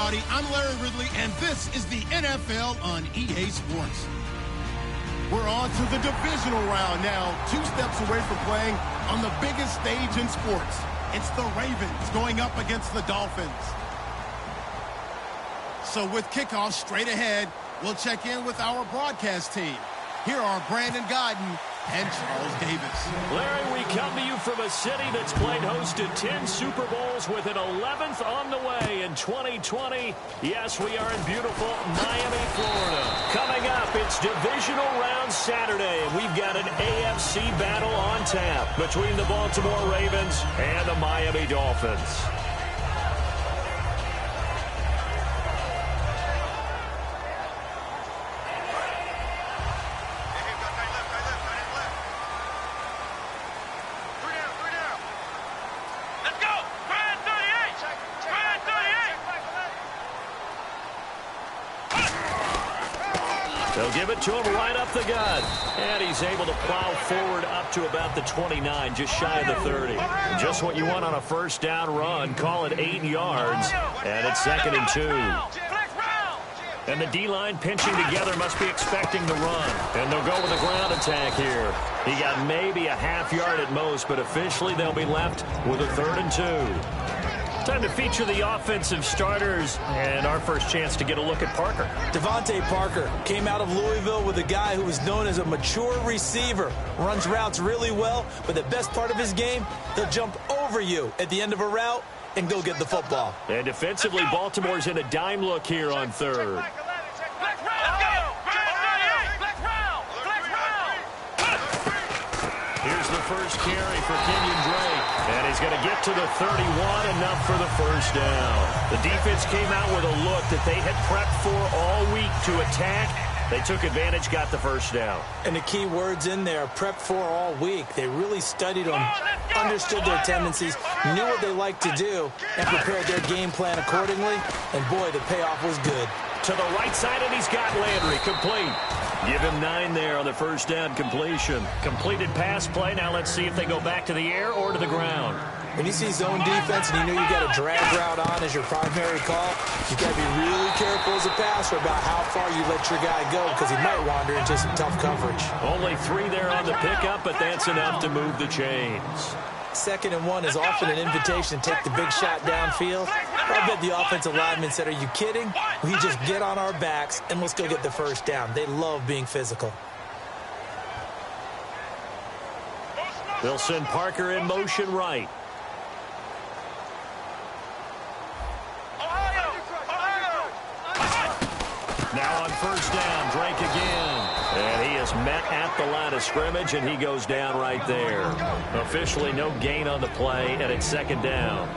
everybody. I'm Larry Ridley, and this is the NFL on EA Sports. We're on to the divisional round now, 2 steps away from playing on the biggest stage in sports. It's the Ravens going up against the Dolphins. So with kickoff straight ahead, we'll check in with our broadcast team. Here are Brandon Godden and Charles Davis. Larry, we come to you from a city that's played host to 10 Super Bowls with an 11th on the way in 2020. Yes, we are in beautiful Miami, Florida. Coming up, it's divisional round Saturday. We've got an AFC battle on tap between the Baltimore Ravens and the Miami Dolphins. They'll give it to him right up the gut. And he's able to plow forward up to about the 29, just shy of the 30. Just what you want on a first down run. Call it 8 yards. And it's 2nd and 2. And the D-line pinching together must be expecting the run. And they'll go with a ground attack here. He got maybe a half yard at most, but officially they'll be left with a 3rd and 2. Time to feature the offensive starters, and our first chance to get a look at Parker. Devontae Parker came out of Louisville with a guy who was known as a mature receiver. Runs routes really well, but the best part of his game, he'll jump over you at the end of a route and go get the football. And defensively, Baltimore's in a dime look here on 3rd. Here's the first carry for Kenyon Drake. And he's going to get to the 31, enough for the first down. The defense came out with a look that they had prepped for all week to attack. They took advantage, got the first down. And the key words in there, prepped for all week. They really studied them, understood their tendencies, knew what they liked to do, and prepared their game plan accordingly. And boy, the payoff was good. To the right side, and he's got Landry complete. Give him 9 there on the first down completion. Completed pass play. Now let's see if they go back to the air or to the ground. When you see zone defense and you know you got a drag route on as your primary call, you got to be really careful as a passer about how far you let your guy go because he might wander into some tough coverage. Only 3 there on the pickup, but that's enough to move the chains. 2nd and 1 is often an invitation to take the big shot downfield. I bet the offensive lineman said, are you kidding? We just get on our backs and let's go get the first down. They love being physical. They'll send Parker in motion right. Now on first down, Drake again. And he is met at the line of scrimmage, and he goes down right there. Officially no gain on the play, and it's 2nd down.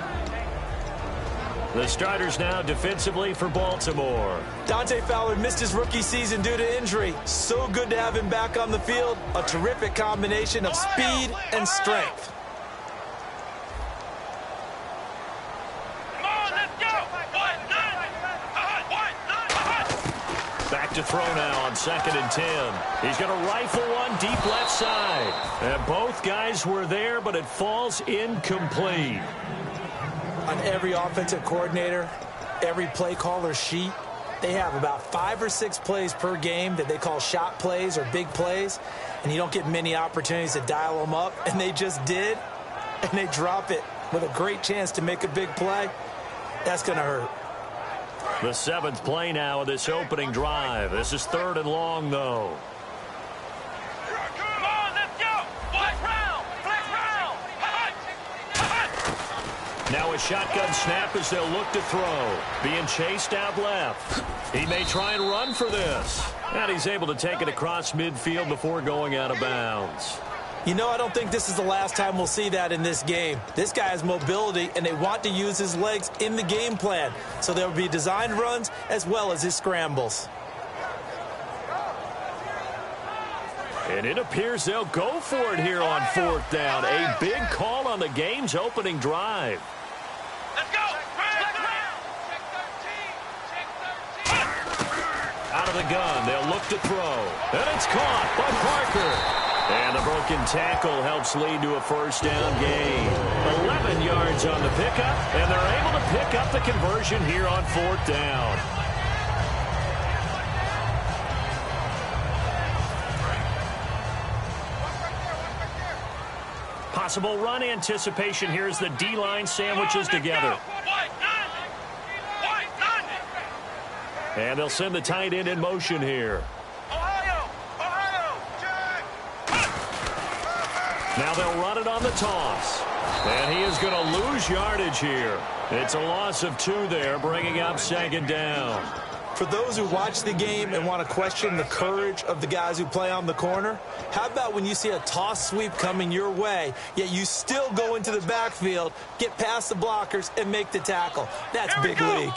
The starters now defensively for Baltimore. Dante Fowler missed his rookie season due to injury. So good to have him back on the field. A terrific combination of speed and strength. Back to throw now on 2nd and 10. He's going to rifle one deep left side. And both guys were there, but it falls incomplete. On every offensive coordinator, every play caller sheet, they have about 5 or 6 plays per game that they call shot plays or big plays, and you don't get many opportunities to dial them up, and they just did, and they drop it with a great chance to make a big play. That's going to hurt. The 7th play now of this opening drive. This is 3rd and long, though. Now a shotgun snap as they'll look to throw. Being chased out left. He may try and run for this. And he's able to take it across midfield before going out of bounds. You know, I don't think this is the last time we'll see that in this game. This guy has mobility, and they want to use his legs in the game plan. So there will be designed runs as well as his scrambles. And it appears they'll go for it here on 4th down. A big call on the game's opening drive. Let's go! Out of the gun, they'll look to throw. And it's caught by Parker. And the broken tackle helps lead to a first down gain. 11 yards on the pickup, and they're able to pick up the conversion here on fourth down. Possible run anticipation here as the D-line sandwiches together. And they'll send the tight end in motion here. Now they'll run it on the toss. And he is going to lose yardage here. It's a loss of 2 there, bringing up second down. For those who watch the game and want to question the courage of the guys who play on the corner, how about when you see a toss sweep coming your way, yet you still go into the backfield, get past the blockers, and make the tackle? That's big league.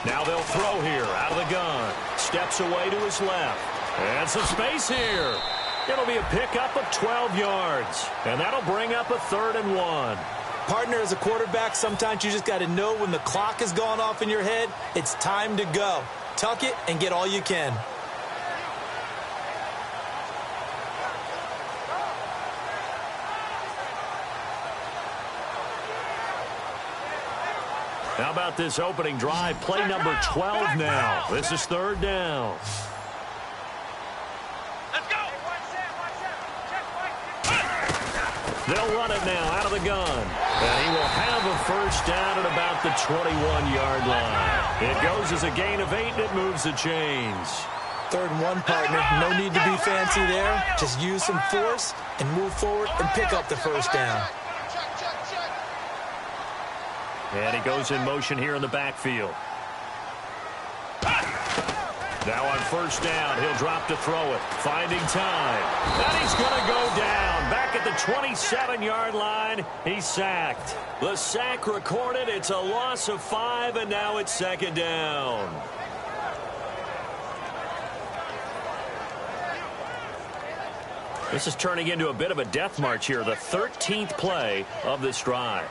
Now they'll throw here out of the gun. Steps away to his left. And some space here. It'll be a pickup of 12 yards. And that'll bring up a 3rd and 1. Partner, as a quarterback, sometimes you just got to know when the clock has gone off in your head, it's time to go. Tuck it and get all you can. How about this opening drive? Play number 12 now. This is 3rd down. They'll run it now out of the gun. And he will have a first down at about the 21-yard line. It goes as a gain of 8, and it moves the chains. 3rd and 1, partner. No need to be fancy there. Just use some force and move forward and pick up the first down. And he goes in motion here in the backfield. Now on first down, he'll drop to throw it. Finding time. And he's going to go down. Back at the 27-yard line, he's sacked. The sack recorded. It's a loss of 5, and now it's second down. This is turning into a bit of a death march here. The 13th play of this drive.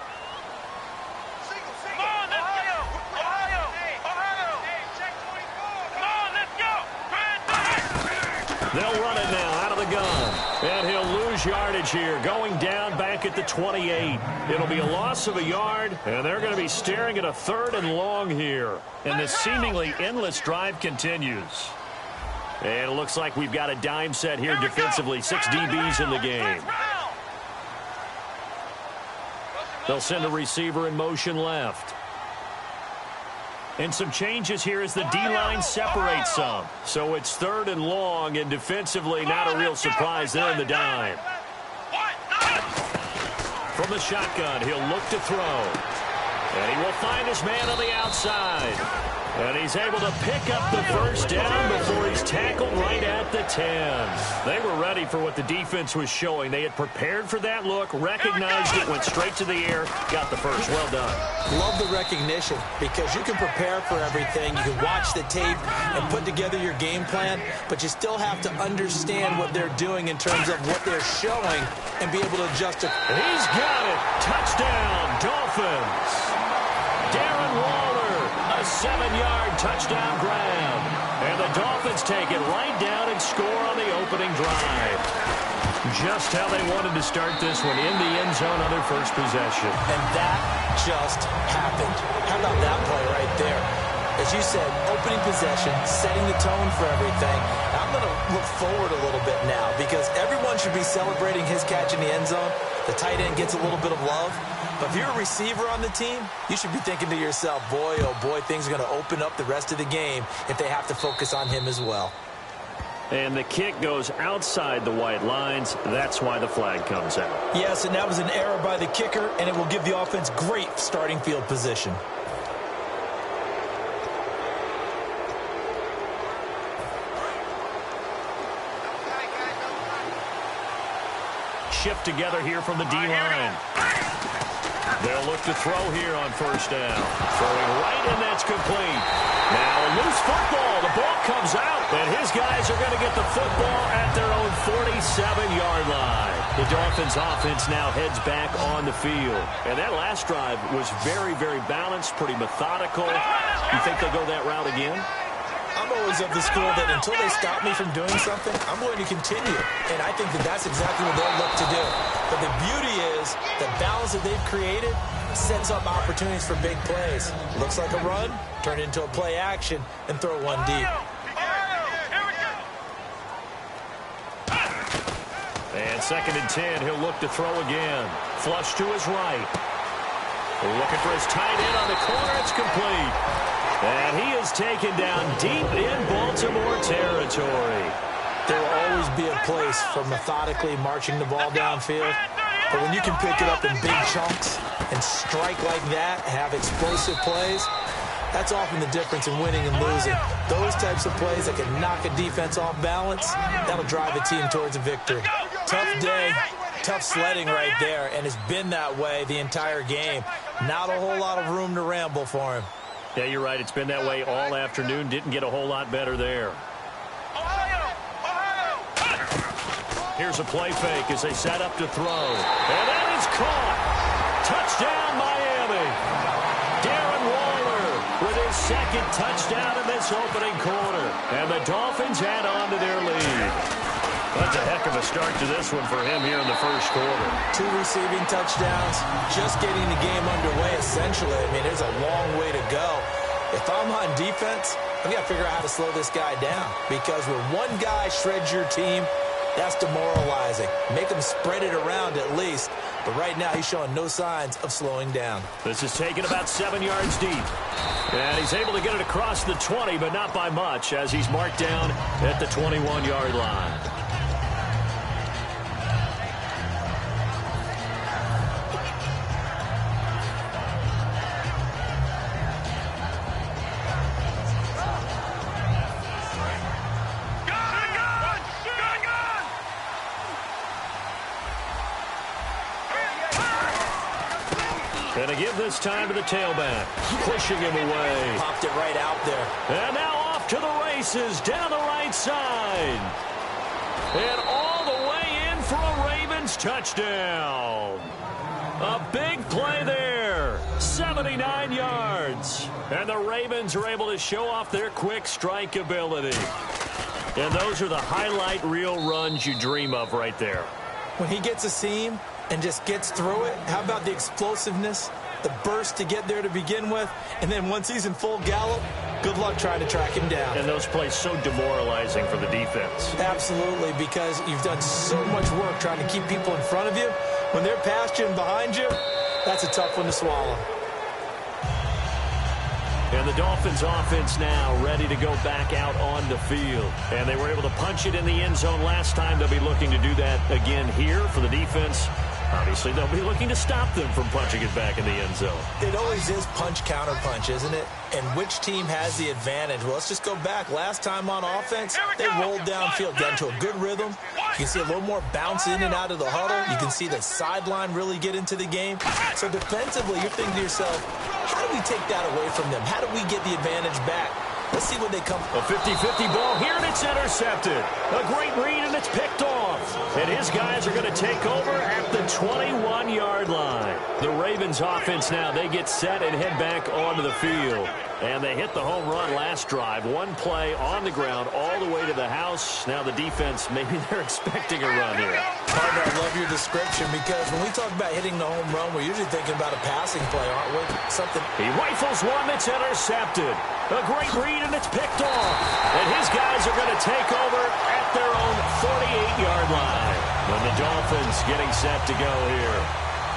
They'll run it now out of the gun. And he'll lose yardage here, going down back at the 28. It'll be a loss of a yard, and they're going to be staring at a 3rd and long here. And the seemingly endless drive continues. And it looks like we've got a dime set here defensively. 6 DBs in the game. They'll send a receiver in motion left. And some changes here as the D-line separates some. So it's 3rd and long, and defensively not a real surprise there in the dime. From the shotgun, he'll look to throw. And he will find his man on the outside. And he's able to pick up the first down before he's tackled right at the 10. They were ready for what the defense was showing. They had prepared for that look, recognized it, went straight to the air, got the first. Well done. Love the recognition, because you can prepare for everything. You can watch the tape and put together your game plan, but you still have to understand what they're doing in terms of what they're showing and be able to adjust it. He's got it. Touchdown, Dolphins. Darren Waller, a 7-yard touchdown grab. And the Dolphins take it right down and score on the opening drive. Just how they wanted to start this one, in the end zone on their first possession. And that just happened. How about that play right there? As you said, opening possession, setting the tone for everything. I'm going to look forward a little bit now, because everyone should be celebrating his catch in the end zone. The tight end gets a little bit of love. But if you're a receiver on the team, you should be thinking to yourself, boy, oh boy, things are going to open up the rest of the game if they have to focus on him as well. And the kick goes outside the white lines. That's why the flag comes out. Yes, and that was an error by the kicker, and it will give the offense great starting field position. Shift together here from the D-line. They'll look to throw here on first down. Throwing right, and that's complete. Now a loose football. The ball comes out, and his guys are going to get the football at their own 47-yard line. The Dolphins offense now heads back on the field. And that last drive was very, very balanced, pretty methodical. You think they'll go that route again? I'm I'm always of the school that until they stop me from doing something, I'm going to continue. And I think that that's exactly what they'll look to do. But the beauty is the balance that they've created sets up opportunities for big plays. Looks like a run, turn it into a play action, and throw one deep. And 2nd and 10, he'll look to throw again. Flush to his right. Looking for his tight end on the corner. It's complete. And he is taken down deep in Baltimore territory. There will always be a place for methodically marching the ball downfield. But when you can pick it up in big chunks and strike like that, have explosive plays, that's often the difference in winning and losing. Those types of plays that can knock a defense off balance, that'll drive a team towards a victory. Tough day, tough sledding right there, and it's been that way the entire game. Not a whole lot of room to ramble for him. Yeah, you're right. It's been that way all afternoon. Didn't get a whole lot better there. Here's a play fake as they set up to throw. And that is caught. Touchdown, Miami. Darren Waller with his 2nd touchdown in this opening quarter. And the Dolphins add on to their lead. That's a heck of a start to this one for him here in the first quarter. 2 receiving touchdowns, just getting the game underway, essentially. I mean, there's a long way to go. If I'm on defense, I've got to figure out how to slow this guy down. Because when one guy shreds your team, that's demoralizing. Make him spread it around at least. But right now, he's showing no signs of slowing down. This is taken about 7 yards deep. And he's able to get it across the 20, but not by much, as he's marked down at the 21-yard line. And to give this time to the tailback, pushing him away. Popped it right out there. And now off to the races down the right side. And all the way in for a Ravens touchdown. A big play there. 79 yards. And the Ravens are able to show off their quick strike ability. And those are the highlight reel runs you dream of right there. When he gets a seam and just gets through it, how about the explosiveness, the burst to get there to begin with, and then once he's in full gallop, good luck trying to track him down. And those plays so demoralizing for the defense. Absolutely, because you've done so much work trying to keep people in front of you. When they're past you and behind you, that's a tough one to swallow. And the Dolphins offense now ready to go back out on the field. And they were able to punch it in the end zone last time. They'll be looking to do that again here for the defense. Obviously, they'll be looking to stop them from punching it back in the end zone. It always is punch, counter punch, isn't it? And which team has the advantage? Well, let's just go back. Last time on offense, they rolled downfield, got into a good rhythm. You can see a little more bounce in and out of the huddle. You can see the sideline really get into the game. So defensively, you're thinking to yourself, how do we take that away from them? How do we get the advantage back? Let's see when they come. A 50-50 ball here, and it's intercepted. A great read, and it's picked off. And his guys are going to take over at the 21-yard line. The Ravens offense now, they get set and head back onto the field. And they hit the home run last drive. One play on the ground all the way to the house. Now the defense, maybe they're expecting a run here. Partner, I love your description because when we talk about hitting the home run, we're usually thinking about a passing play, aren't we? Something. He rifles one that's intercepted. A great read, and it's picked off. And his guys are going to take over at their own 48-yard line. And the Dolphins getting set to go here.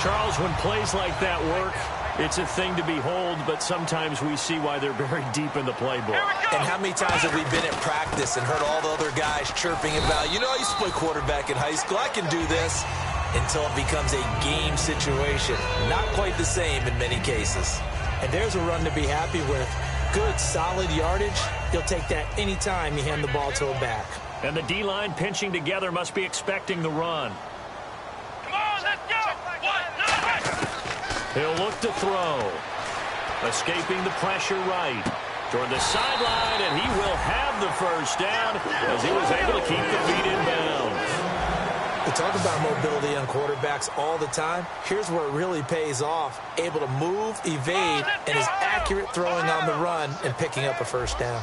Charles, when plays like that work, it's a thing to behold, but sometimes we see why they're very deep in the playbook. And how many times have we been at practice and heard all the other guys chirping about, you know, I used to play quarterback in high school, I can do this, until it becomes a game situation. Not quite the same in many cases. And there's a run to be happy with. Good, solid yardage. He'll take that anytime you hand the ball to a back. And the D-line pinching together must be expecting the run. Come on, let's go! He'll look to throw. Escaping the pressure right. Toward the sideline, and he will have the first down as he was able to keep the feet in bounds. We talk about mobility on quarterbacks all the time. Here's where it really pays off. Able to move, evade, and is accurate throwing on the run and picking up a first down.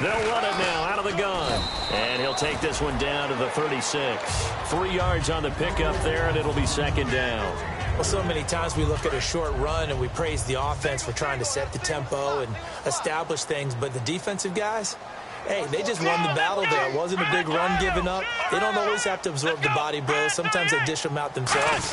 They'll run it now out of the gun. And he'll take this one down to the 36. 3 yards on the pickup there, and it'll be second down. Well, so many times we look at a short run and we praise the offense for trying to set the tempo and establish things, but the defensive guys, hey, they just won the battle there. It wasn't a big run given up. They don't always have to absorb the body blows. Sometimes they dish them out themselves.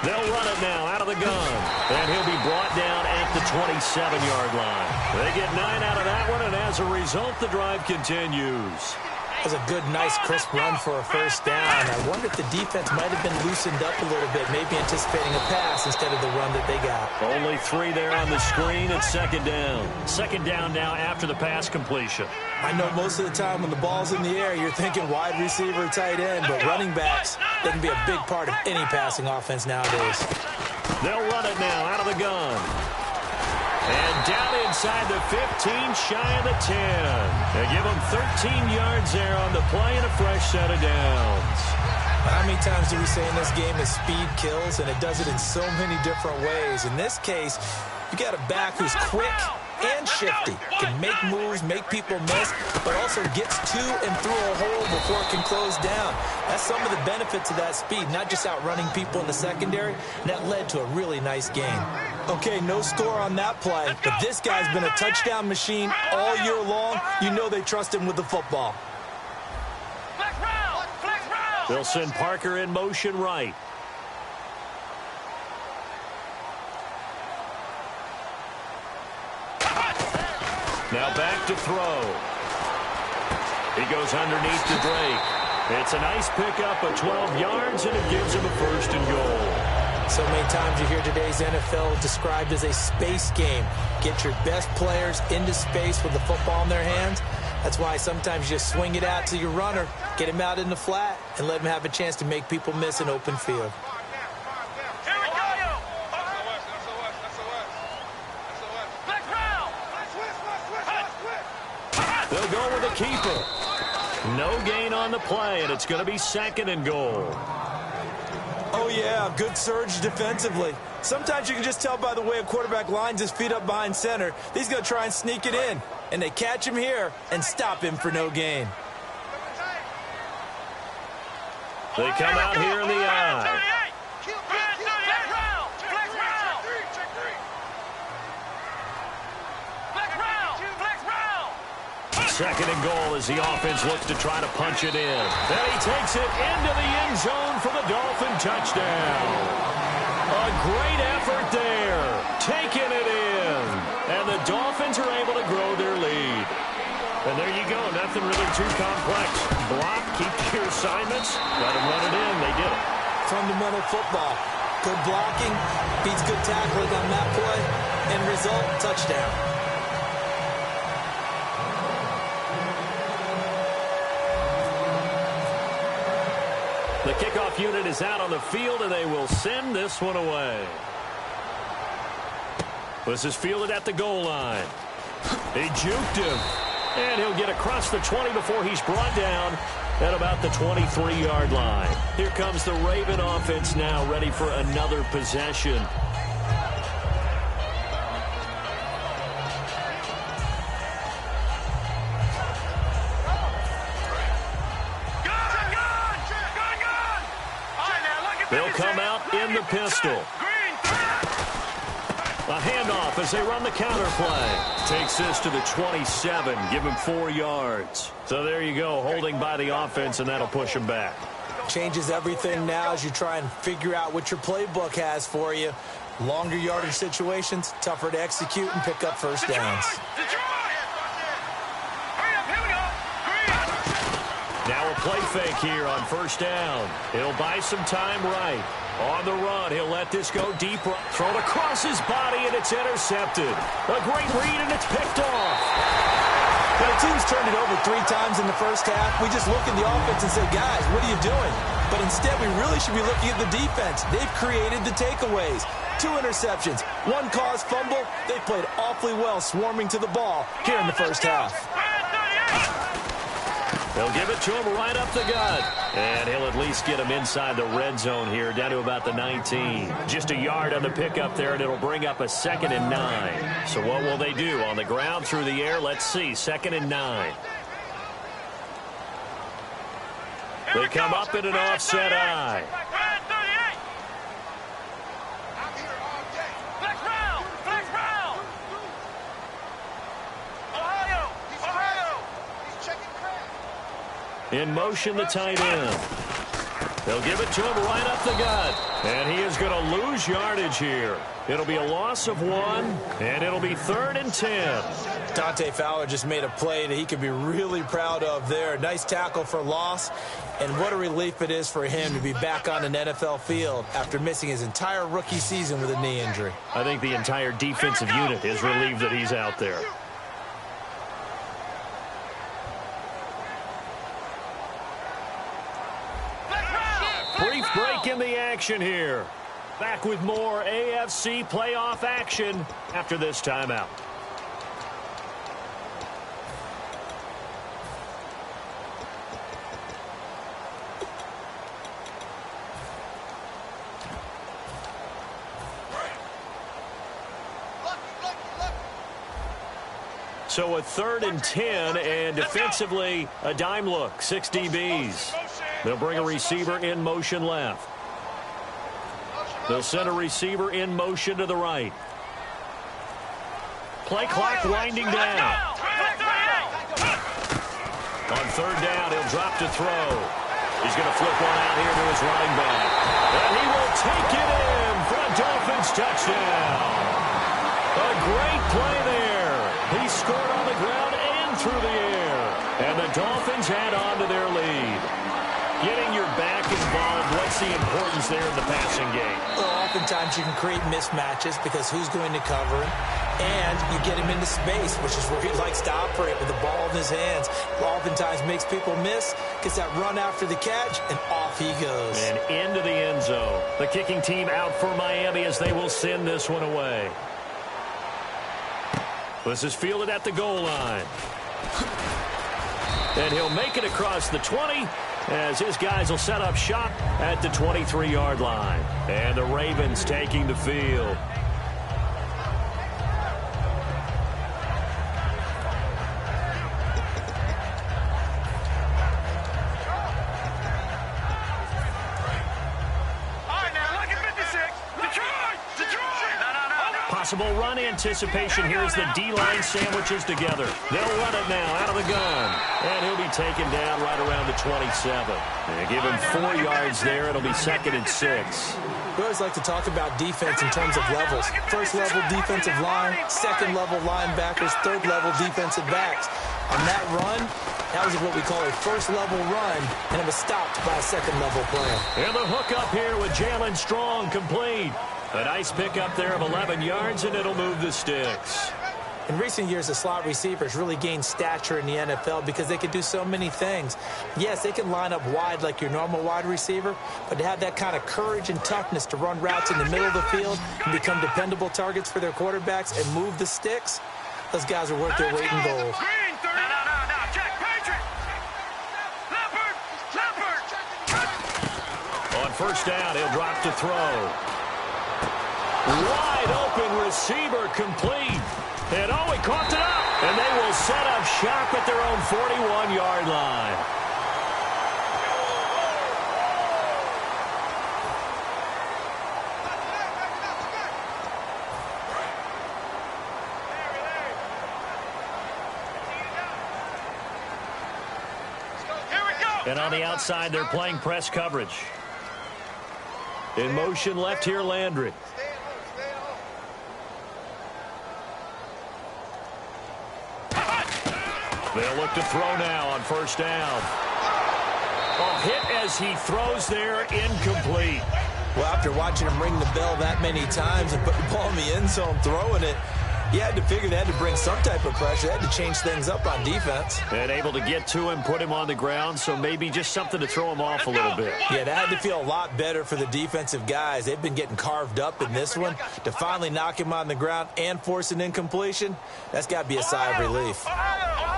They'll run it now out of the gun. And he'll be brought down at the 27-yard line. They get 9 out of that one, and as a result, the drive continues. That was a good, nice, crisp run for a first down. I wonder if the defense might have been loosened up a little bit, maybe anticipating a pass instead of the run that they got. Only 3 there on the screen. It's second down. Second down now after the pass completion. I know most of the time when the ball's in the air, you're thinking wide receiver, tight end, but running backs, they can be a big part of any passing offense nowadays. They'll run it now out of the gun. And down inside the 15, shy of the 10. They give them 13 yards there on the play and a fresh set of downs. How many times do we say in this game that speed kills, and it does it in so many different ways? In this case, you got a back who's quick and shifty, can make moves, make people miss, but also gets to and through a hole before it can close down. That's some of the benefits of that speed, not just outrunning people in the secondary, and that led to a really nice game. Okay, no score on that play, but this guy's been a touchdown machine all year long. You know they trust him with the football. They'll send Parker in motion right. Now back to throw. He goes underneath to Drake. It's a nice pickup of 12 yards, and it gives him a first and goal. So many times you hear today's NFL described as a space game. Get your best players into space with the football in their hands. That's why sometimes you just swing it out to your runner, get him out in the flat, and let him have a chance to make people miss an open field. They'll go with a keeper. No gain on the play, and it's going to be second and goal. Oh, yeah, good surge defensively. Sometimes you can just tell by the way a quarterback lines his feet up behind center. He's going to try and sneak it in, and they catch him here and stop him for no gain. They come out here in the eye. Second and goal as the offense looks to try to punch it in. And he takes it into the end zone for the Dolphin touchdown. A great effort there, taking it in. And the Dolphins are able to grow their lead. And there you go, nothing really too complex. Block, keep your assignments, let them run it in. They did it. Fundamental football. Good blocking, beats good tackling on that play. End result, touchdown. The kickoff unit is out on the field, and they will send this one away. This is fielded at the goal line. He juked him, and he'll get across the 20 before he's brought down at about the 23-yard line. Here comes the Raven offense now, ready for another possession. They'll come out in the pistol. A handoff as they run the counter play. Takes this to the 27, give him 4 yards. So there you go, holding by the offense, and that'll push him back. Changes everything now as you try and figure out what your playbook has for you. Longer yardage situations, tougher to execute and pick up first downs. Now a play fake here on first down. He'll buy some time right. On the run, he'll let this go deep. Thrown across his body, and it's intercepted. A great read, and it's picked off. When the team's turned it over 3 times in the first half, we just look at the offense and say, guys, what are you doing? But instead, we really should be looking at the defense. They've created the takeaways. 2 interceptions, 1 caused fumble. They played awfully well swarming to the ball here in the first half. They'll give it to him right up the gut. And he'll at least get him inside the red zone here, down to about the 19. Just a yard on the pickup there, and it'll bring up a 2nd and 9. So what will they do? On the ground, through the air? Let's see. 2nd and 9. They come up in an offset eye. In motion, the tight end. They'll give it to him right up the gut. And he is going to lose yardage here. It'll be a loss of 1, and it'll be 3rd and 10. Dante Fowler just made a play that he could be really proud of there. Nice tackle for loss. And what a relief it is for him to be back on an NFL field after missing his entire rookie season with a knee injury. I think the entire defensive unit is relieved that he's out there. Brief break in the action here. Back with more AFC playoff action after this timeout. So a 3rd and 10, and defensively a dime look. 6 DBs. They'll bring a receiver in motion left. They'll send a receiver in motion to the right. Play clock winding down. On 3rd down, he'll drop to throw. He's going to flip one out here to his running back. And he will take it in for a Dolphins touchdown. A great play there. He scored on the ground and through the air. And the Dolphins add on to their lead. Getting your back involved, what's the importance there in the passing game? Well, oftentimes you can create mismatches because who's going to cover him? And you get him into space, which is where he likes to operate with the ball in his hands. Oftentimes makes people miss, gets that run after the catch, and off he goes. And into the end zone. The kicking team out for Miami as they will send this one away. This is fielded at the goal line. And he'll make it across the 20 as his guys will set up shop at the 23-yard line. And the Ravens taking the field. Possible run anticipation. Here's the D-line sandwiches together. They'll run it now out of the gun. And he'll be taken down right around the 27. They give him 4 yards there. It'll be 2nd and 6. We always like to talk about defense in terms of levels. First level defensive line, second level linebackers, third level defensive backs. On that run, that was what we call a first level run, and it was stopped by a second level player. And the hook up here with Jalen Strong complete. A nice pickup there of 11 yards, and it'll move the sticks. In recent years, the slot receivers really gained stature in the NFL because they can do so many things. Yes, they can line up wide like your normal wide receiver, but to have that kind of courage and toughness to run routes in the middle of the field and become dependable targets for their quarterbacks and move the sticks, those guys are worth their weight in gold. On 1st down, he'll drop to throw. Wide open receiver complete. And he caught it up. And they will set up shop at their own 41-yard line. And on the outside, they're playing press coverage. In motion left here, Landry. They'll look to throw now on 1st down. A hit as he throws there, incomplete. Well, after watching him ring the bell that many times and put the ball in the end zone throwing it, you had to figure they had to bring some type of pressure. They had to change things up on defense. And able to get to him, put him on the ground, so maybe just something to throw him off a little bit. Yeah, that had to feel a lot better for the defensive guys. They've been getting carved up in this one. To finally knock him on the ground and force an incompletion, that's got to be a sigh of relief. Ohio!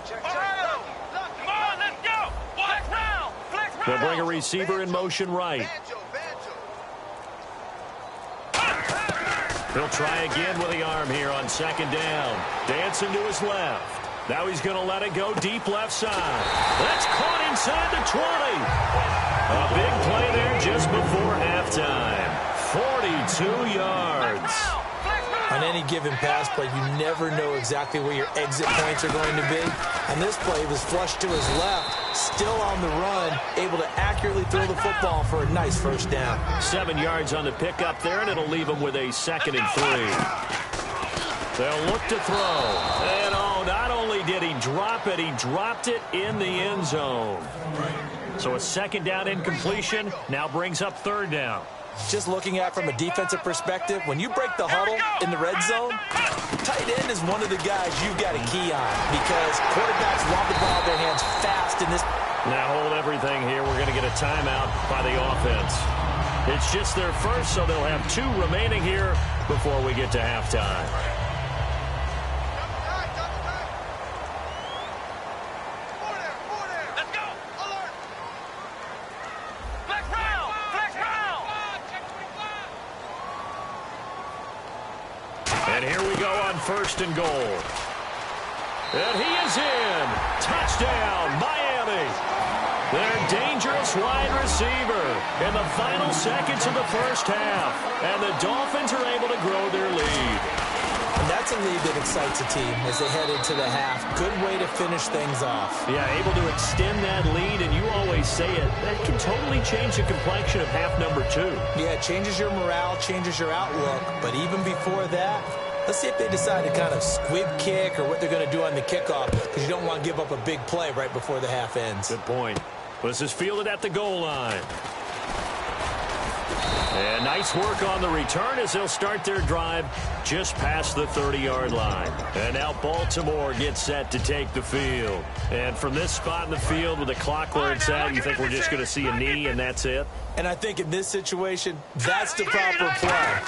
Come on, let's They'll bring a receiver in motion right. He'll try again with the arm here on second down. Dancing to his left. Now he's going to let it go deep left side. That's caught inside the 20. A big play there just before halftime. 42 yards. On any given pass play, you never know exactly where your exit points are going to be. On this play, he was flushed to his left, still on the run, able to accurately throw the football for a nice first down. 7 yards on the pickup there, and it'll leave him with a 2nd and 3. They'll look to throw. And not only did he drop it, he dropped it in the end zone. So a 2nd down incompletion now brings up 3rd down. Just looking at from a defensive perspective, when you break the huddle in the red zone, tight end is one of the guys you've got to key on because quarterbacks want the ball in their hands fast in this. Now hold everything here. We're going to get a timeout by the offense. It's just their first, so they'll have 2 remaining here before we get to halftime. And here we go on 1st and goal. And he is in. Touchdown, Miami. Their dangerous wide receiver in the final seconds of the first half. And the Dolphins are able to grow their lead. And that's a lead that excites a team as they head into the half. Good way to finish things off. Yeah, able to extend that lead, and you always say it, that can totally change the complexion of half number 2. Yeah, it changes your morale, changes your outlook. But even before that, let's see if they decide to kind of squib kick or what they're going to do on the kickoff because you don't want to give up a big play right before the half ends. Good point. This is fielded at the goal line. And nice work on the return as they'll start their drive just past the 30-yard line. And now Baltimore gets set to take the field. And from this spot in the field with the clock where it's at, you think we're just going to see a knee and that's it? And I think in this situation, that's the proper play.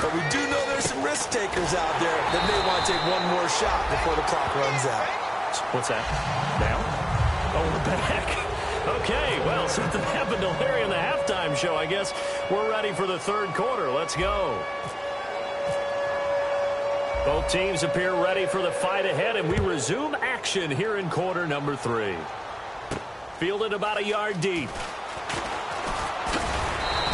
But we do know there's some risk takers out there that may want to take one more shot before the clock runs out. What's that? Now? Oh, we're back. Okay, well, something happened to Larry in the halftime show, I guess. We're ready for the 3rd quarter. Let's go. Both teams appear ready for the fight ahead, and we resume action here in quarter number 3. Fielded about a yard deep.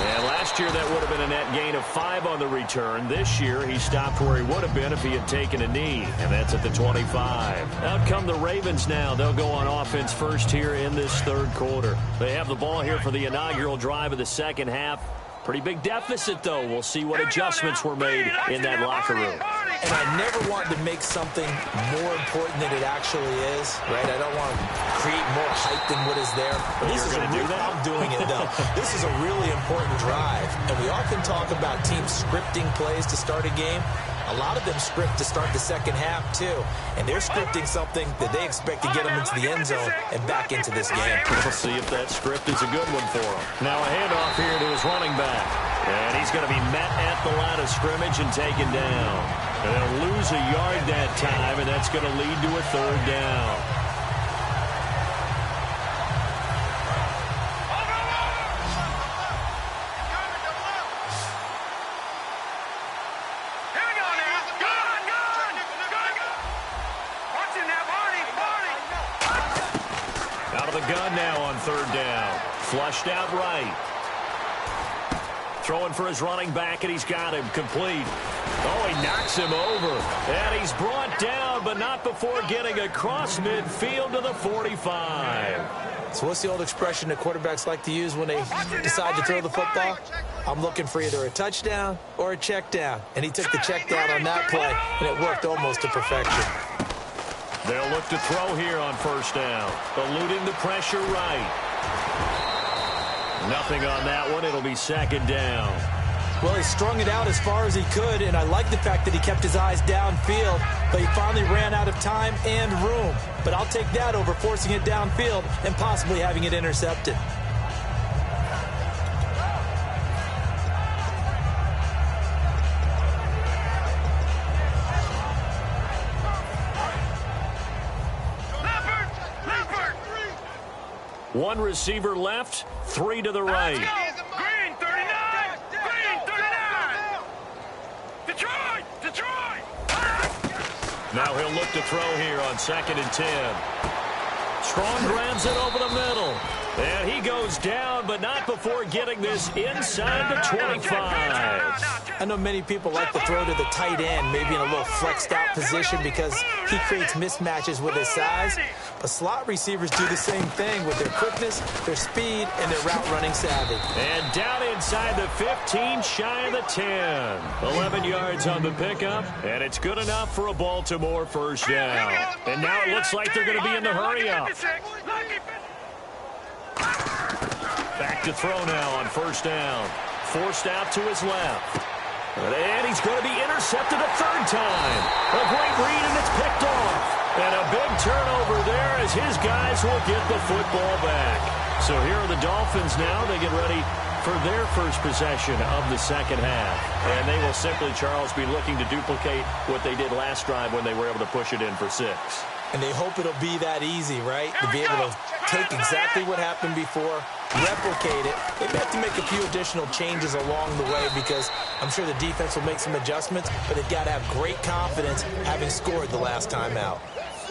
And last year, that would have been a net gain of 5 on the return. This year, he stopped where he would have been if he had taken a knee, and that's at the 25. Out come the Ravens now. They'll go on offense first here in this 3rd quarter. They have the ball here for the inaugural drive of the second half. Pretty big deficit, though. We'll see what adjustments were made in that locker room. And I never want to make something more important than it actually is, right? I don't want to create more hype than what is there. But this is I'm doing it, though. This is a really important drive. And we often talk about teams scripting plays to start a game. A lot of them script to start the second half, too. And they're scripting something that they expect to get them into the end zone and back into this game. We'll see if that script is a good one for him. Now a handoff here to his running back. And he's going to be met at the line of scrimmage and taken down. And they'll lose a yard that time, and that's going to lead to a 3rd down. Out of the gun now on 3rd down. Flushed out right. Throwing for his running back, and he's got him complete. Oh, he knocks him over. And he's brought down, but not before getting across midfield to the 45. So what's the old expression that quarterbacks like to use when they decide to throw the football? I'm looking for either a touchdown or a check down. And he took the check down on that play, and it worked almost to perfection. They'll look to throw here on 1st down. Eluding the pressure right. Nothing on that one. It'll be 2nd down. Well, he strung it out as far as he could, and I like the fact that he kept his eyes downfield, but he finally ran out of time and room. But I'll take that over forcing it downfield and possibly having it intercepted. One receiver left, 3 to the right. Green 39! Green 39! Detroit! Detroit! Now he'll look to throw here on 2nd and 10. Strong grabs it over the middle. And he goes down, but not before getting this inside the 25. I know many people like to throw to the tight end, maybe in a little flexed out position because he creates mismatches with his size. But slot receivers do the same thing with their quickness, their speed, and their route running savvy. And down inside the 15, shy of the 10. 11 yards on the pickup, and it's good enough for a Baltimore first down. And now it looks like they're going to be in the hurry-up. Back to throw now on first down. Forced out to his left. And he's going to be intercepted a 3rd time. A great read, and it's picked off. And a big turnover there as his guys will get the football back. So here are the Dolphins now. They get ready for their first possession of the second half. And they will simply, Charles, be looking to duplicate what they did last drive when they were able to push it in for 6. And they hope it'll be that easy, right? To be able to take exactly what happened before, replicate it. They may have to make a few additional changes along the way because I'm sure the defense will make some adjustments, but they've got to have great confidence having scored the last time out.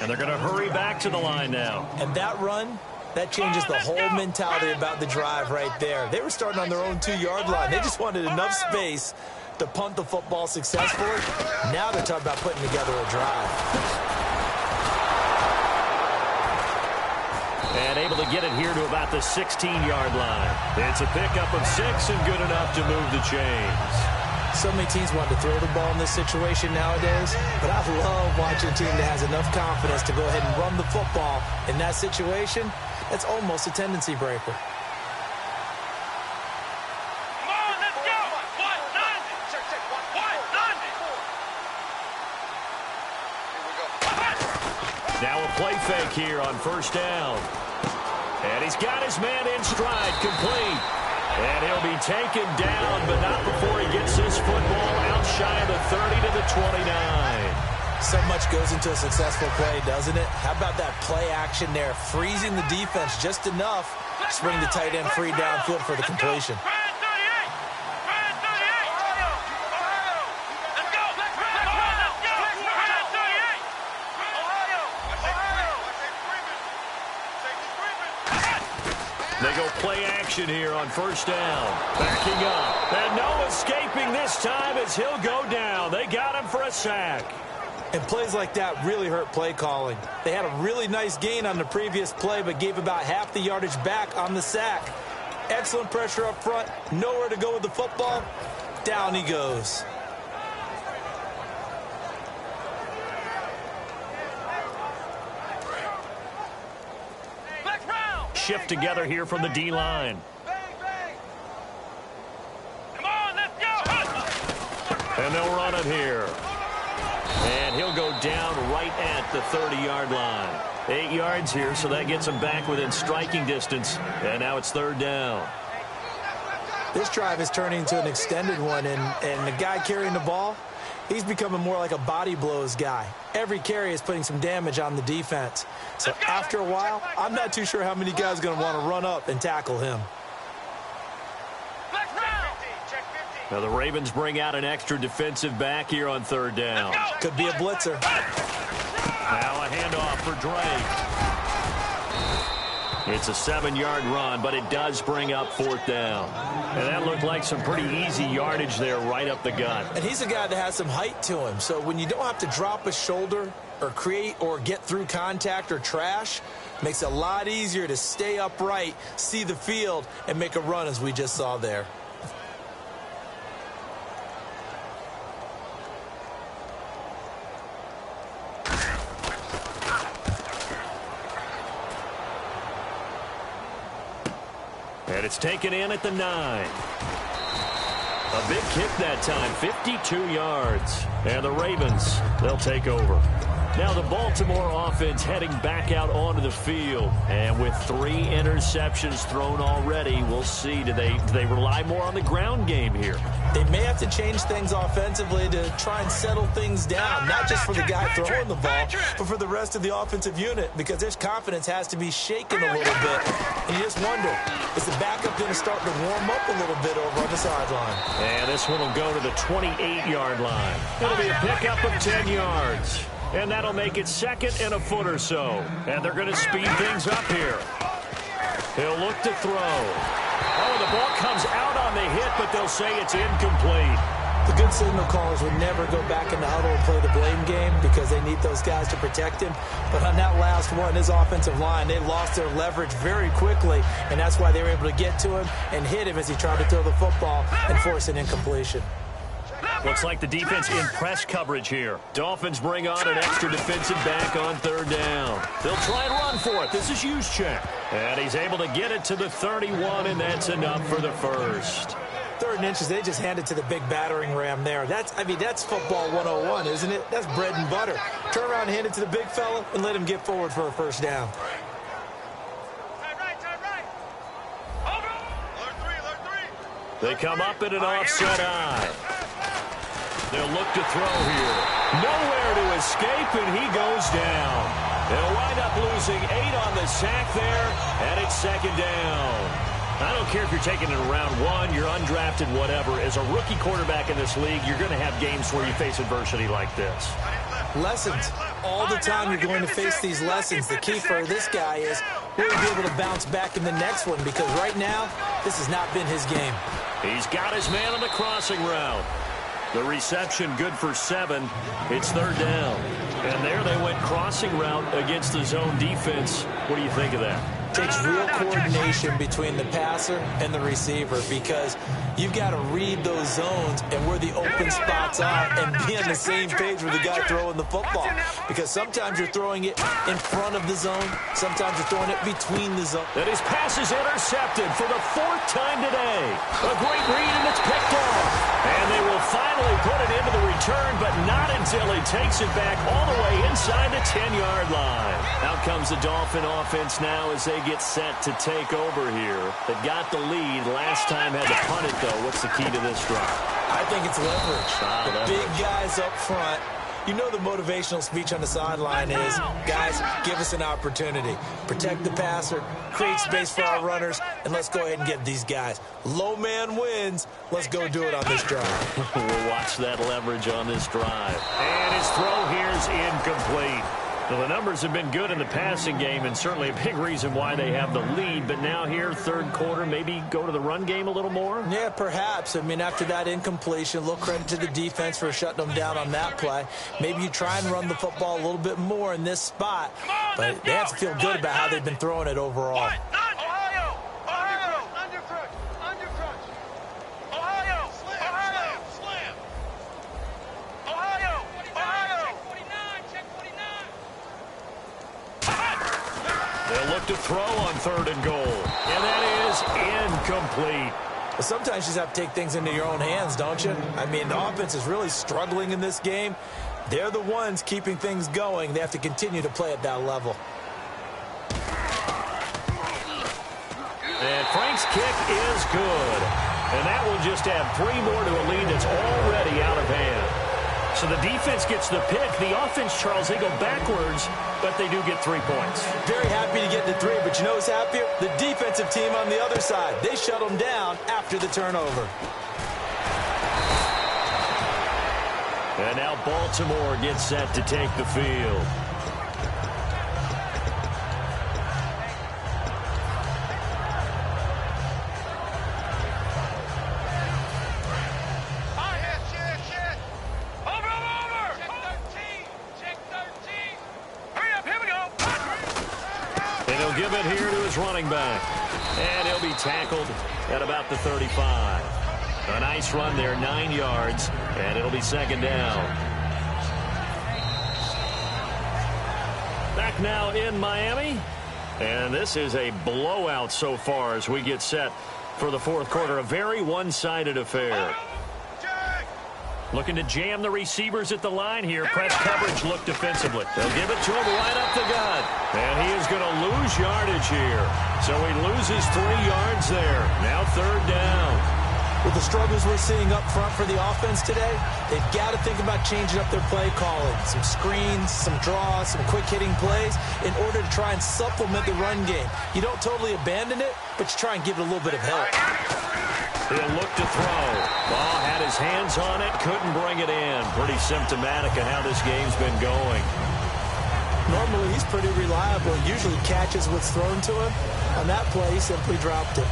And they're going to hurry back to the line now. And that run, that changes the whole mentality about the drive right there. They were starting on their own 2-yard line. They just wanted enough space to punt the football successfully. Now they're talking about putting together a drive. And able to get it here to about the 16-yard line. It's a pickup of 6 and good enough to move the chains. So many teams want to throw the ball in this situation nowadays, but I love watching a team that has enough confidence to go ahead and run the football in that situation. That's almost a tendency breaker. Come on, let's go! 190! Now a play fake here on first down. And he's got his man in stride, complete. And he'll be taken down, but not before he gets his football out shy of the 30 to the 29. So much goes into a successful play, doesn't it? How about that play action there, freezing the defense just enough to bring the tight end free downfield for the completion. They go play action here on first down. Backing up. And no escaping this time as he'll go down. They got him for a sack. And plays like that really hurt play calling. They had a really nice gain on the previous play, but gave about half the yardage back on the sack. Excellent pressure up front. Nowhere to go with the football. Down he goes. Shift together here from the D-line. Come on, let's go! And they'll run it here. And he'll go down right at the 30-yard line. 8 yards here, so that gets him back within striking distance. And now it's 3rd down. This drive is turning into an extended one, and the guy carrying the ball, he's becoming more like a body blows guy. Every carry is putting some damage on the defense. So after a while, I'm not too sure how many guys are going to want to run up and tackle him. Now the Ravens bring out an extra defensive back here on 3rd down. Could be a blitzer. Now a handoff for Drake. It's a 7-yard run, but it does bring up 4th down. And that looked like some pretty easy yardage there right up the gut. And he's a guy that has some height to him. So when you don't have to drop a shoulder or create or get through contact or trash, makes it a lot easier to stay upright, see the field, and make a run as we just saw there. And it's taken in at the 9. A big kick that time, 52 yards. And the Ravens, they'll take over. Now the Baltimore offense heading back out onto the field. And with 3 interceptions thrown already, we'll see. Do they rely more on the ground game here? They may have to change things offensively to try and settle things down, not just for the guy throwing the ball, but for the rest of the offensive unit, because their confidence has to be shaken a little bit. And you just wonder, is the backup going to start to warm up a little bit over on the sideline? And this one will go to the 28-yard line. It'll be a pickup of 10 yards. And that'll make it 2nd and a foot or so. And they're going to speed things up here. He'll look to throw. Oh, the ball comes out on the hit, but they'll say it's incomplete. The good signal callers would never go back in the huddle and play the blame game because they need those guys to protect him. But on that last one, his offensive line, they lost their leverage very quickly, and that's why they were able to get to him and hit him as he tried to throw the football and force an incompletion. Looks like the defense in press coverage here. Dolphins bring on an extra defensive back on 3rd down. They'll try and run for it. This is Juszczyk. And he's able to get it to the 31, and that's enough for the first. 3rd and inches, they just hand it to the big battering ram there. That's football 101, isn't it? That's bread and butter. Turn around and hand it to the big fella and let him get forward for a first down. They come up in an offset eye. They'll look to throw here. Nowhere to escape, and he goes down. They'll wind up losing 8 on the sack there, and it's 2nd down. I don't care if you're taking it in round 1, you're undrafted, whatever. As a rookie quarterback in this league, you're going to have games where you face adversity like this. Lessons. All the time you're going to face these lessons. The key for this guy is will he be able to bounce back in the next one, because right now, this has not been his game. He's got his man on the crossing route. The reception good for 7. It's 3rd down. And there they went crossing route against the zone defense. What do you think of that? Takes real coordination between the passer and the receiver, because you've got to read those zones and where the open spots are and be on the same page with the guy throwing the football. Because sometimes you're throwing it in front of the zone, sometimes you're throwing it between the zone. And his pass is intercepted for the 4th time today. A great read, and it's picked off. And they will finally put it into the return, but not until he takes it back all the way inside the 10-yard line. Out comes the Dolphin offense now as they get set to take over here. They got the lead. Last time had to punt it, though. What's the key to this drive? I think it's leverage. The big guys up front. You know the motivational speech on the sideline is, guys, give us an opportunity. Protect the passer, create space for our runners, and let's go ahead and get these guys. Low man wins. Let's go do it on this drive. We'll watch that leverage on this drive. And his throw here is incomplete. Well, the numbers have been good in the passing game, and certainly a big reason why they have the lead. But now here, 3rd quarter, maybe go to the run game a little more? Yeah, perhaps. I mean, after that incompletion, a little credit to the defense for shutting them down on that play. Maybe you try and run the football a little bit more in this spot. But they have to feel good about how they've been throwing it overall. They'll look to throw on 3rd and goal. And that is incomplete. Well, sometimes you just have to take things into your own hands, don't you? I mean, the offense is really struggling in this game. They're the ones keeping things going. They have to continue to play at that level. And Frank's kick is good. And that will just add 3 more to a lead that's already out of hand. So the defense gets the pick. The offense, Charles, they go backwards, but they do get 3 points. Very happy to get the 3, but you know who's happier? The defensive team on the other side. They shut them down after the turnover. And now Baltimore gets set to take the field. Give it here to his running back. And he'll be tackled at about the 35. A nice run there, 9 yards, and it'll be 2nd down. Back now in Miami. And this is a blowout so far as we get set for the 4th quarter. A very one-sided affair. Looking to jam the receivers at the line here. Press coverage look defensively. They'll give it to him right up the gut. And he is going to lose yardage here. So he loses 3 yards there. Now 3rd down. With the struggles we're seeing up front for the offense today, they've got to think about changing up their play calling. Some screens, some draws, some quick-hitting plays in order to try and supplement the run game. You don't totally abandon it, but you try and give it a little bit of help. He'll look to throw. Ball had his hands on it, couldn't bring it in. Pretty symptomatic of how this game's been going. Normally, he's pretty reliable and usually catches what's thrown to him. On that play, he simply dropped it.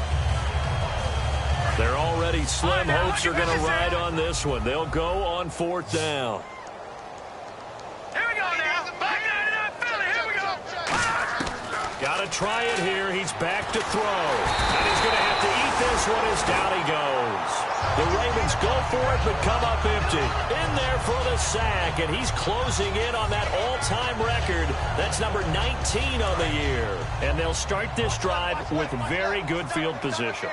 They're already slim hopes are going to ride on this one. They'll go on 4th down. Here we go now. Back 99 Philly. Here we go. Got to try it here. He's back to throw. And he's going to have to eat this one as down he goes. The Ravens go for it but come up empty. In there for the sack, and he's closing in on that all-time record. That's number 19 on the year. And they'll start this drive with very good field position.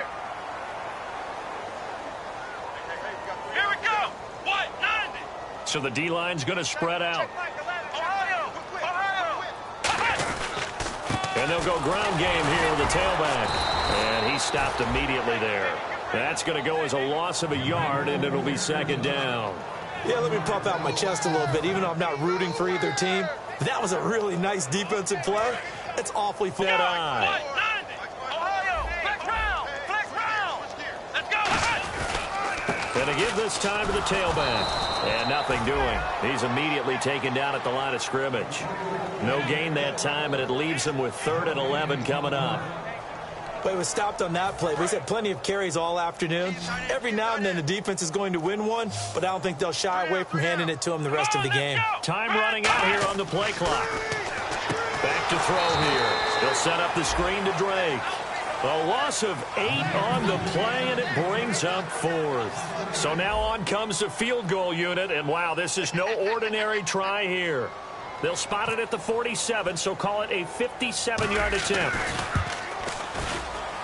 So the D-line's going to spread out. And they'll go ground game here with the tailback. And he stopped immediately there. That's going to go as a loss of a yard, and it'll be 2nd down. Yeah, let me puff out my chest a little bit, even though I'm not rooting for either team. That was a really nice defensive play. It's awfully fun. And to give this time to the tailback. And nothing doing. He's immediately taken down at the line of scrimmage. No gain that time, and it leaves him with 3rd and 11 coming up. But he was stopped on that play. But he's had plenty of carries all afternoon. Every now and then the defense is going to win one, but I don't think they'll shy away from handing it to him the rest of the game. Time running out here on the play clock. Back to throw here. He'll set up the screen to Drake. A loss of 8 on the play, and it brings up 4th. So now on comes the field goal unit, and wow, this is no ordinary try here. They'll spot it at the 47, so call it a 57-yard attempt.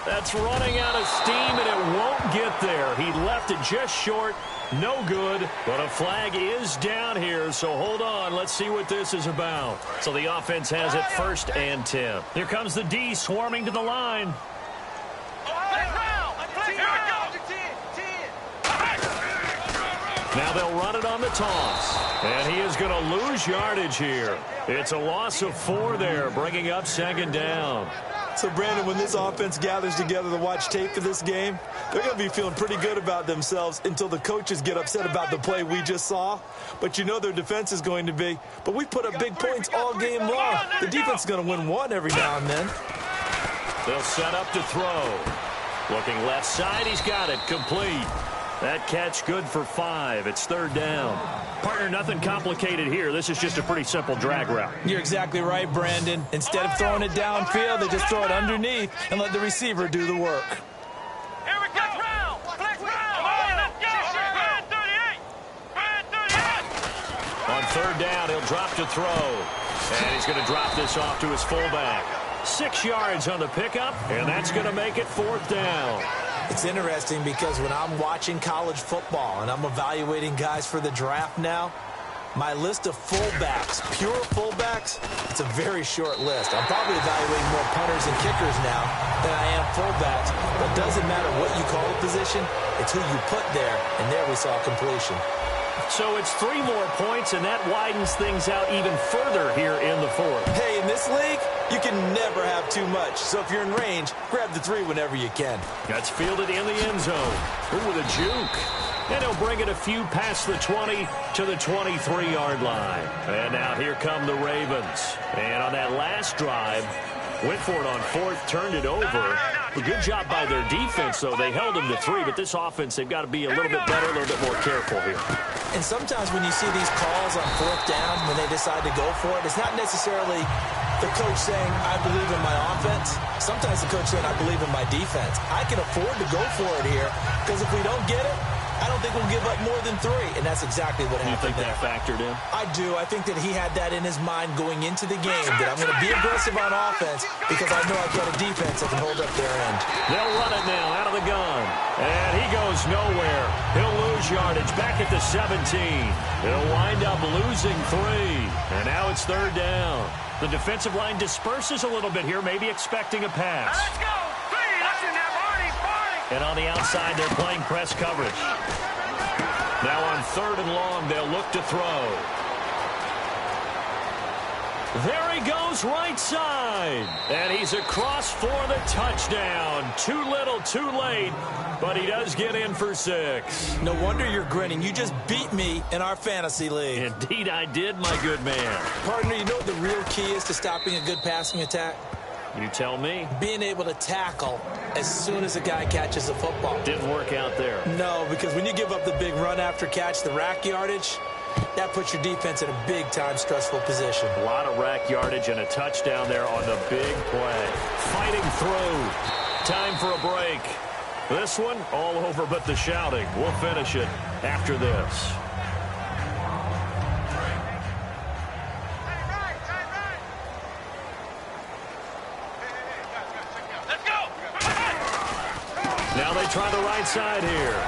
That's running out of steam, and it won't get there. He left it just short. No good, but a flag is down here, so hold on. Let's see what this is about. So the offense has it 1st and 10. Here comes the D swarming to the line. Now they'll run it on the toss. And he is going to lose yardage here. It's a loss of 4 there, bringing up 2nd down. So, Brandon, when this offense gathers together to watch tape for this game, they're going to be feeling pretty good about themselves until the coaches get upset about the play we just saw. But you know their defense is going to be. But we put up big points all game long. The defense is going to win one every now and then. They'll set up to throw. Looking left side, he's got it. Complete. That catch good for 5. It's 3rd down. Partner, nothing complicated here. This is just a pretty simple drag route. You're exactly right, Brandon. Instead of throwing it downfield, they just throw it underneath and let the receiver do the work. Here we go. Flex round. Come on, let's go. Brand 38. Brand 38. On 3rd down, he'll drop to throw. And he's going to drop this off to his fullback. 6 yards on the pickup, and that's going to make it 4th down. It's interesting because when I'm watching college football and I'm evaluating guys for the draft now, my list of fullbacks, pure fullbacks, it's a very short list. I'm probably evaluating more punters and kickers now than I am fullbacks. But it doesn't matter what you call a position, it's who you put there, and there we saw completion. So it's 3 more points, and that widens things out even further here in the 4th. Hey, in this league, you can never have too much. So if you're in range, grab the 3 whenever you can. That's fielded in the end zone. Ooh, with a juke. And he'll bring it a few past the 20 to the 23-yard line. And now here come the Ravens. And on that last drive, went for it on 4th, turned it over. A good job by their defense, though. They held them to 3, but this offense, they've got to be a little bit better, a little bit more careful here. And sometimes when you see these calls on 4th down, when they decide to go for it, it's not necessarily the coach saying, I believe in my offense. Sometimes the coach saying, I believe in my defense. I can afford to go for it here because if we don't get it, I don't think we'll give up more than 3, and that's exactly what happened. You think there. that factored in? I do. I think that he had that in his mind going into the game, that I'm going to be aggressive on offense because I know I've got a defense that can hold up their end. They'll run it now out of the gun. And he goes nowhere. He'll lose yardage back at the 17. He'll wind up losing 3. And now it's 3rd down. The defensive line disperses a little bit here, maybe expecting a pass. Let's go. 3. Listen now, Barney. And on the outside, they're playing press coverage. Now on 3rd and long, they'll look to throw. There he goes right side. And he's across for the touchdown. Too little, too late. But he does get in for 6. No wonder you're grinning. You just beat me in our fantasy league. Indeed I did, my good man. Partner, you know what the real key is to stopping a good passing attack? You tell me. Being able to tackle as soon as a guy catches a football. Didn't work out there. No, because when you give up the big run after catch, the rack yardage, that puts your defense in a big-time stressful position. A lot of rack yardage and a touchdown there on the big play. Fighting through. Time for a break. This one, all over but the shouting. We'll finish it after this. Let's go. Now they try the right side here.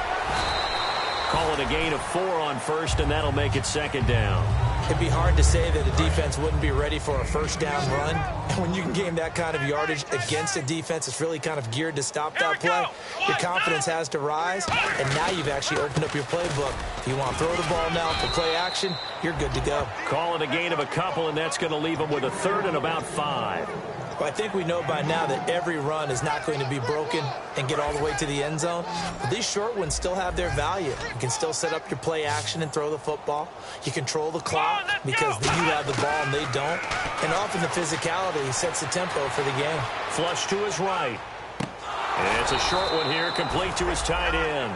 Call it a gain of 4 on 1st, and that'll make it 2nd down. It'd be hard to say that a defense wouldn't be ready for a 1st down run. And when you can gain that kind of yardage against a defense that's really kind of geared to stop that play, your confidence has to rise, and now you've actually opened up your playbook. If you want to throw the ball now for play action, you're good to go. Call it a gain of a couple, and that's going to leave them with a 3rd and about 5. Well, I think we know by now that every run is not going to be broken and get all the way to the end zone. But these short ones still have their value. You can still set up your play action and throw the football. You control the clock because you have the ball and they don't. And often the physicality sets the tempo for the game. Flush to his right. And it's a short one here, complete to his tight end.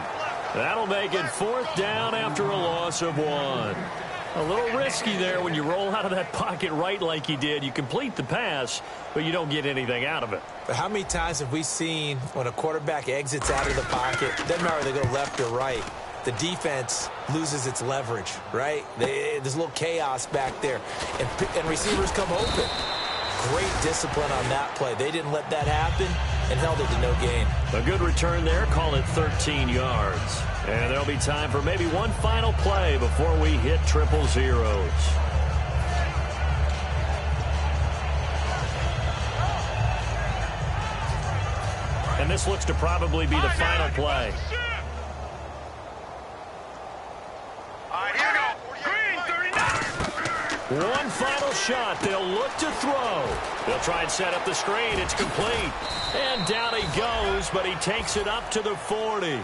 That'll make it 4th down after a loss of 1. A little risky there when you roll out of that pocket right like he did. You complete the pass, but you don't get anything out of it. But how many times have we seen when a quarterback exits out of the pocket, doesn't matter whether they go left or right, the defense loses its leverage, right? There's a little chaos back there, and receivers come open. Great discipline on that play. They didn't let that happen and held it to no gain. A good return there. Call it 13 yards. And there'll be time for maybe one final play before we hit 000. And this looks to probably be the final play. All right, here we go. Green, 39. One final shot. They'll look to throw. They'll try and set up the screen. It's complete. And down he goes, but he takes it up to the 40.